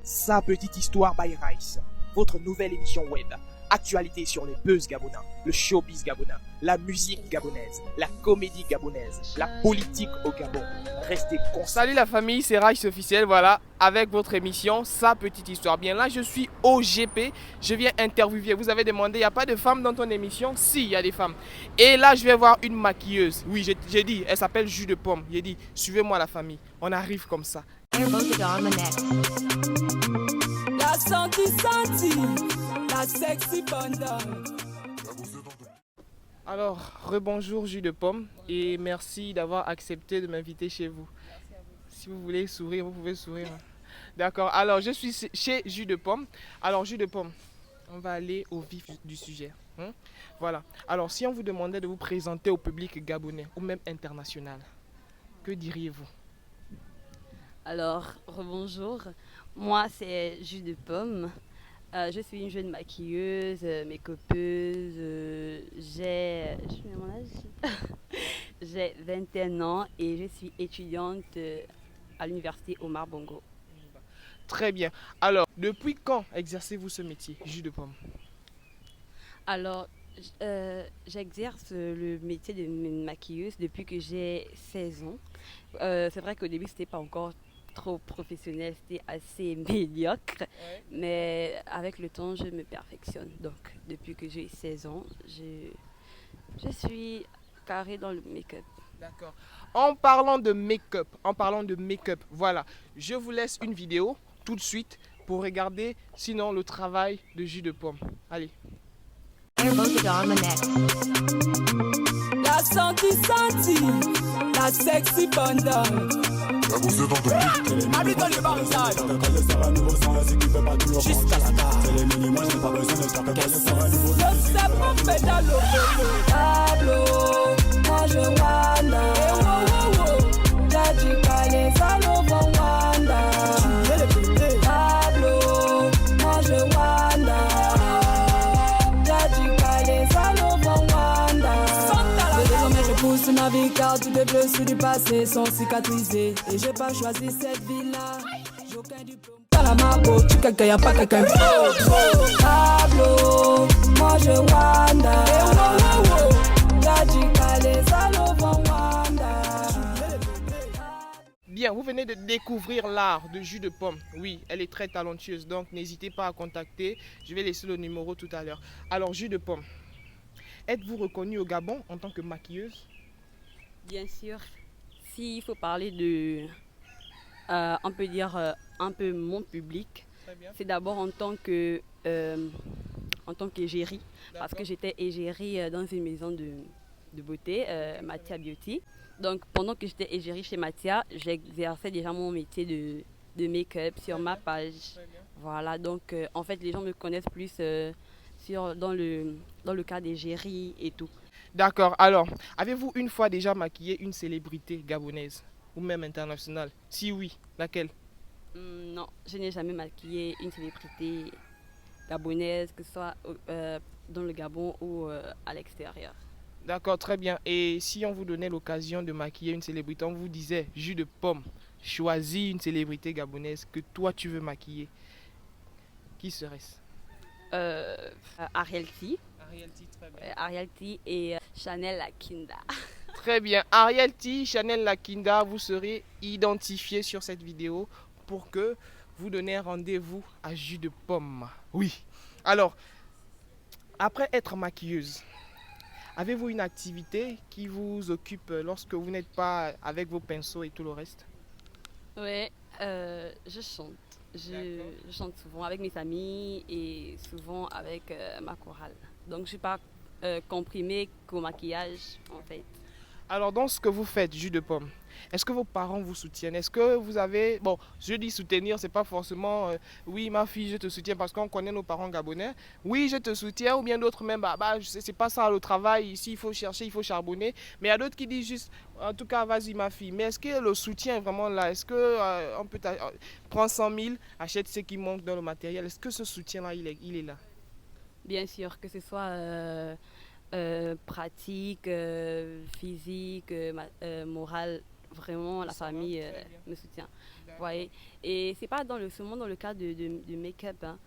Sa petite histoire by Rice, votre nouvelle émission web. Actualité sur les buzz gabonais, le showbiz gabonais, la musique gabonaise, la comédie gabonaise, la politique au Gabon. Restez concentrés. Salut la famille, c'est Rice officiel, voilà, avec votre émission Sa petite histoire. Bien là, je suis au GP, je viens interviewer. Vous avez demandé, il n'y a pas de femmes dans ton émission? Si, il y a des femmes. Et là, je vais voir une maquilleuse. Oui, j'ai dit, elle s'appelle Jus de Pomme. J'ai dit, suivez-moi la famille. On arrive comme ça. La senti, la sexy bundle. Alors, rebonjour Jus de Pomme et merci d'avoir accepté de m'inviter chez vous. Si vous voulez sourire, vous pouvez sourire. D'accord, alors je suis chez Jus de Pomme. Alors Jus de Pomme, on va aller au vif du sujet. Voilà, alors si on vous demandait de vous présenter au public gabonais ou même international, que diriez-vous? Alors, rebonjour. Moi, c'est Jus de Pomme. Je suis une jeune maquilleuse, make-upeuse. J'ai mon âge. J'ai 21 ans et je suis étudiante à l'université Omar Bongo. Très bien. Alors, depuis quand exercez-vous ce métier, Jus de Pomme? Alors, j'exerce le métier de maquilleuse depuis que j'ai 16 ans. C'est vrai qu'au début, c'était pas encore trop professionnel, c'était assez médiocre, mais avec le temps, je me perfectionne. Donc, depuis que j'ai 16 ans, je suis carrée dans le make-up. D'accord. En parlant de make-up, voilà, je vous laisse une vidéo tout de suite pour regarder sinon le travail de Jus de Pomme. Allez. La senti, la sexy bundle. Habite dans les barricades. Jusqu'à la gare. Le serpent pédale au vélo. Pablo, moi je wanda. Daddy Kale, salo bon wanda. Pablo, moi je wanda. Daddy Kale, salo bon wanda. Désormais je pousse ma vie car tous les blessures du passé sont cicatrisées. Et j'ai pas choisi cette vie-là. J'ai aucun diplôme. Dans la marco, tu quelqu'un, y'a pas quelqu'un. Pablo, moi je wanda. Daddy Kale, salo bon wanda. Bien, vous venez de découvrir l'art de Jus de Pomme. Oui, elle est très talentueuse, donc n'hésitez pas à contacter. Je vais laisser le numéro tout à l'heure. Alors, Jus de Pomme, êtes-vous reconnue au Gabon en tant que maquilleuse? Bien sûr, s'il faut parler de, on peut dire, un peu mon public, c'est d'abord en tant qu'égérie, parce que j'étais égérie dans une maison de beauté, Mathia Beauty. Donc pendant que j'étais égérie chez Mathia, j'exerçais déjà mon métier de make-up sur ma page. Voilà, donc en fait les gens me connaissent plus dans le cas d'égérie et tout. D'accord, alors, avez-vous une fois déjà maquillé une célébrité gabonaise ou même internationale? Si oui, laquelle? Non, je n'ai jamais maquillé une célébrité gabonaise, que ce soit dans le Gabon ou à l'extérieur. D'accord, très bien. Et si on vous donnait l'occasion de maquiller une célébrité, on vous disait, Jus de Pomme, choisis une célébrité gabonaise que toi tu veux maquiller. Qui serait-ce? Ariel T. Ariel T, très bien. Ariel T et Chanel Lakinda. Très bien. Ariel T, Chanel Lakinda, vous serez identifiés sur cette vidéo pour que vous donniez rendez-vous à Jus de Pomme. Oui. Alors, après être maquilleuse, avez-vous une activité qui vous occupe lorsque vous n'êtes pas avec vos pinceaux et tout le reste? Oui, je chante. Je chante souvent avec mes amis et souvent avec ma chorale. Donc je ne suis pas comprimée qu'au maquillage en fait. Alors dans ce que vous faites, Jus de Pomme, est-ce que vos parents vous soutiennent? Est-ce que vous avez... Bon, je dis soutenir, c'est pas forcément oui ma fille je te soutiens parce qu'on connaît nos parents gabonais. Oui je te soutiens ou bien d'autres même, c'est pas ça le travail, ici il faut chercher, il faut charbonner. Mais il y a d'autres qui disent juste, en tout cas vas-y ma fille. Mais est-ce que le soutien est vraiment là? Est-ce que on peut prendre 100 000, achète ce qui manque dans le matériel? Est-ce que ce soutien-là il est là? Bien sûr, que ce soit pratique, physique, morale, vraiment la famille me soutient. Vous voyez. Et c'est pas seulement dans le cas de make-up. Hein.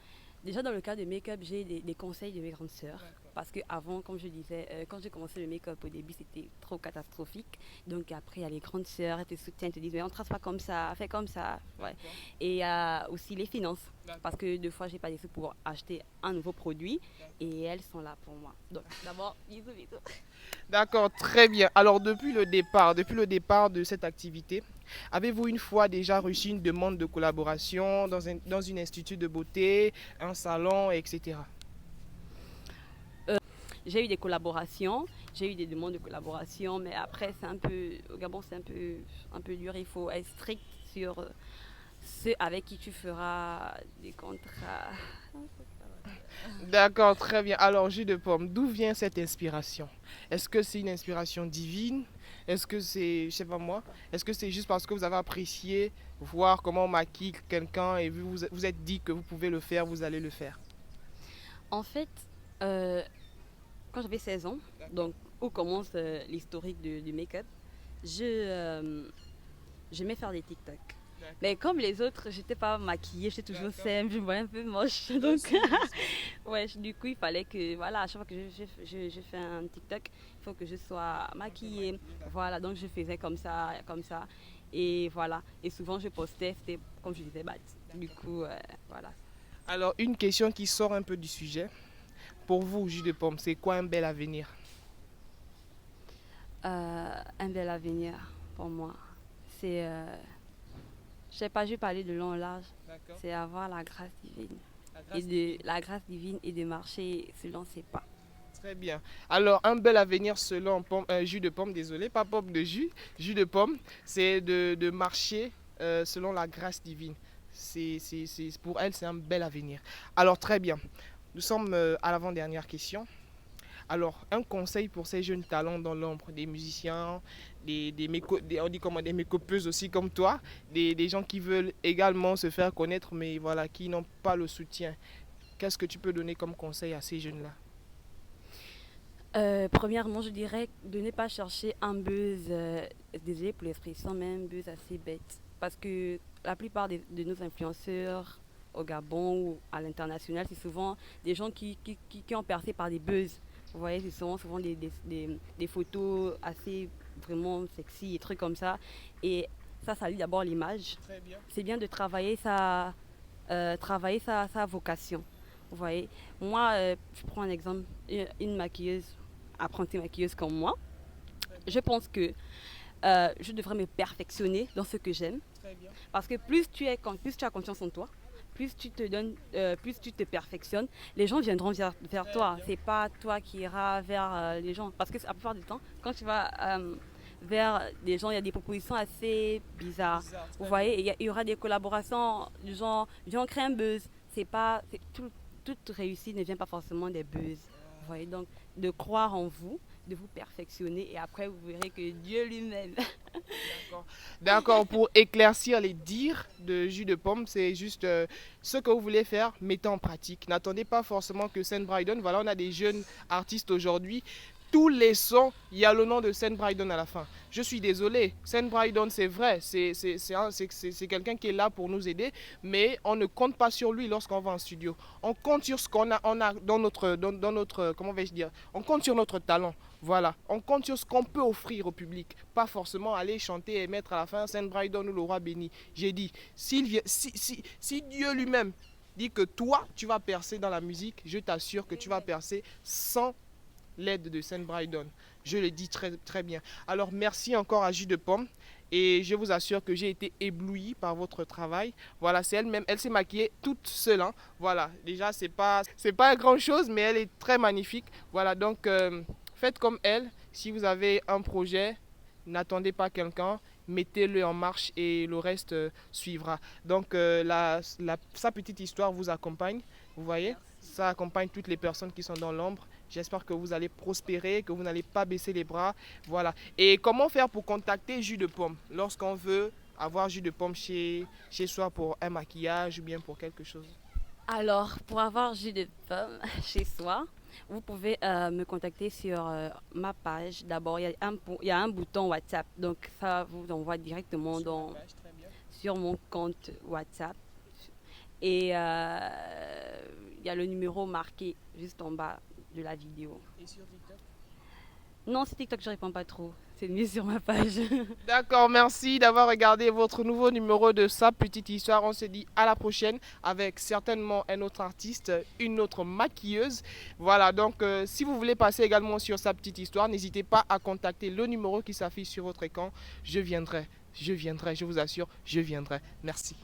Déjà dans le cas de make-up, j'ai des conseils de mes grandes sœurs. Parce qu'avant, comme je disais, quand j'ai commencé le make-up au début, c'était trop catastrophique. Donc après, il y a les grandes sœurs, elles te soutiennent, elles te disent, mais on ne trace pas comme ça, fais comme ça. Ouais. Et il y a aussi les finances. Parce que deux fois, je n'ai pas des sous pour acheter un nouveau produit. Et elles sont là pour moi. Donc d'abord, bisous, bisous. D'accord, très bien. Alors depuis le départ de cette activité, avez-vous une fois déjà reçu une demande de collaboration dans une institut de beauté, un salon, etc. J'ai eu des collaborations, j'ai eu des demandes de collaboration, mais après, au Gabon, c'est un peu dur. Il faut être strict sur ceux avec qui tu feras des contrats. D'accord, très bien. Alors, jus de pomme, d'où vient cette inspiration? Est-ce que c'est une inspiration divine? Est-ce que c'est, je sais pas moi, est-ce que c'est juste parce que vous avez apprécié voir comment on maquille quelqu'un et vous êtes dit que vous pouvez le faire, vous allez le faire? En fait, euh, quand j'avais 16 ans, donc où commence l'historique du make-up, j'aimais faire des TikTok. Mais comme les autres, j'étais pas maquillée, j'étais toujours simple, je me voyais un peu moche. Donc, ouais, du coup, il fallait que, voilà, à chaque fois que je fais un TikTok, il faut que je sois maquillée. Voilà, donc je faisais comme ça, comme ça. Et voilà. Et souvent, je postais, c'était comme je disais, bah, du coup, voilà. Alors, une question qui sort un peu du sujet. Pour vous, jus de pomme, c'est quoi un bel avenir? Un bel avenir pour moi, c'est, je sais pas, je vais parler de long en large, c'est avoir la grâce divine. La grâce divine et de marcher selon ses pas. Très bien. Alors, un bel avenir selon jus de pomme, désolé, pas pomme de jus de pomme, c'est de marcher selon la grâce divine. Pour elle, c'est un bel avenir. Alors, très bien. Nous sommes à l'avant-dernière question. Alors, un conseil pour ces jeunes talents dans l'ombre, des musiciens, on dit comment, des make-upeuses aussi comme toi, des gens qui veulent également se faire connaître, mais voilà, qui n'ont pas le soutien. Qu'est-ce que tu peux donner comme conseil à ces jeunes-là? Premièrement, je dirais de ne pas chercher un buzz, désolé pour l'expression, mais un buzz assez bête. Parce que la plupart de nos influenceurs au Gabon ou à l'international, c'est souvent des gens qui ont percé par des buzz. Vous voyez, c'est souvent des photos assez vraiment sexy et trucs comme ça. Et ça salit d'abord l'image. Très bien. C'est bien de travailler sa vocation. Vous voyez, moi, je prends un exemple, une maquilleuse, apprentie maquilleuse comme moi. Je pense que je devrais me perfectionner dans ce que j'aime. Parce que plus tu as confiance en toi, plus tu te donnes, plus tu te perfectionnes, les gens viendront vers toi. C'est pas toi qui iras vers les gens. Parce que la plupart du temps, quand tu vas vers des gens, il y a des propositions assez bizarres. Vous voyez, il y aura des collaborations du genre créer un buzz. Toute réussite ne vient pas forcément des buzz. Vous voyez, donc de croire en vous, de vous perfectionner et après vous verrez que Dieu lui-même. D'accord, pour éclaircir les dires de jus de pomme, c'est juste ce que vous voulez faire, mettez en pratique. N'attendez pas forcément que Saint Brydon, voilà, on a des jeunes artistes aujourd'hui. Tous les sons, il y a le nom de Saint Brydon à la fin. Je suis désolé, Saint Brydon, c'est vrai, c'est quelqu'un qui est là pour nous aider, mais on ne compte pas sur lui lorsqu'on va en studio. On compte sur ce qu'on a, dans notre, comment vais-je dire, on compte sur notre talent. Voilà, on compte sur ce qu'on peut offrir au public, pas forcément aller chanter et mettre à la fin Saint Brydon ou le roi béni. J'ai dit, si Dieu lui-même dit que toi, tu vas percer dans la musique, je t'assure que tu vas percer sans l'aide de Saint Brydon. Je le dis très, très bien. Alors, merci encore à Jus de Pomme. Et je vous assure que j'ai été ébloui par votre travail. Voilà, c'est elle-même. Elle s'est maquillée toute seule. Hein. Voilà, déjà, c'est pas grand chose, mais elle est très magnifique. Voilà, donc, faites comme elle. Si vous avez un projet, n'attendez pas quelqu'un. Mettez-le en marche et le reste suivra. Donc, sa petite histoire vous accompagne. Vous voyez, ça accompagne toutes les personnes qui sont dans l'ombre. J'espère que vous allez prospérer, que vous n'allez pas baisser les bras. Voilà. Et comment faire pour contacter Jus de Pomme lorsqu'on veut avoir Jus de Pomme chez soi pour un maquillage ou bien pour quelque chose? Alors, pour avoir Jus de Pomme chez soi, Vous pouvez me contacter sur ma page. D'abord, il y a un bouton WhatsApp. Donc, ça vous envoie directement sur mon compte WhatsApp. Et il y a le numéro marqué juste en bas de la vidéo. Et sur TikTok? Non, sur TikTok, je réponds pas trop. C'est mieux sur ma page. D'accord, merci d'avoir regardé votre nouveau numéro de Sa Petite Histoire. On se dit à la prochaine avec certainement un autre artiste, une autre maquilleuse. Voilà, donc si vous voulez passer également sur Sa Petite Histoire, n'hésitez pas à contacter le numéro qui s'affiche sur votre écran. Je viendrai, je vous assure, je viendrai. Merci.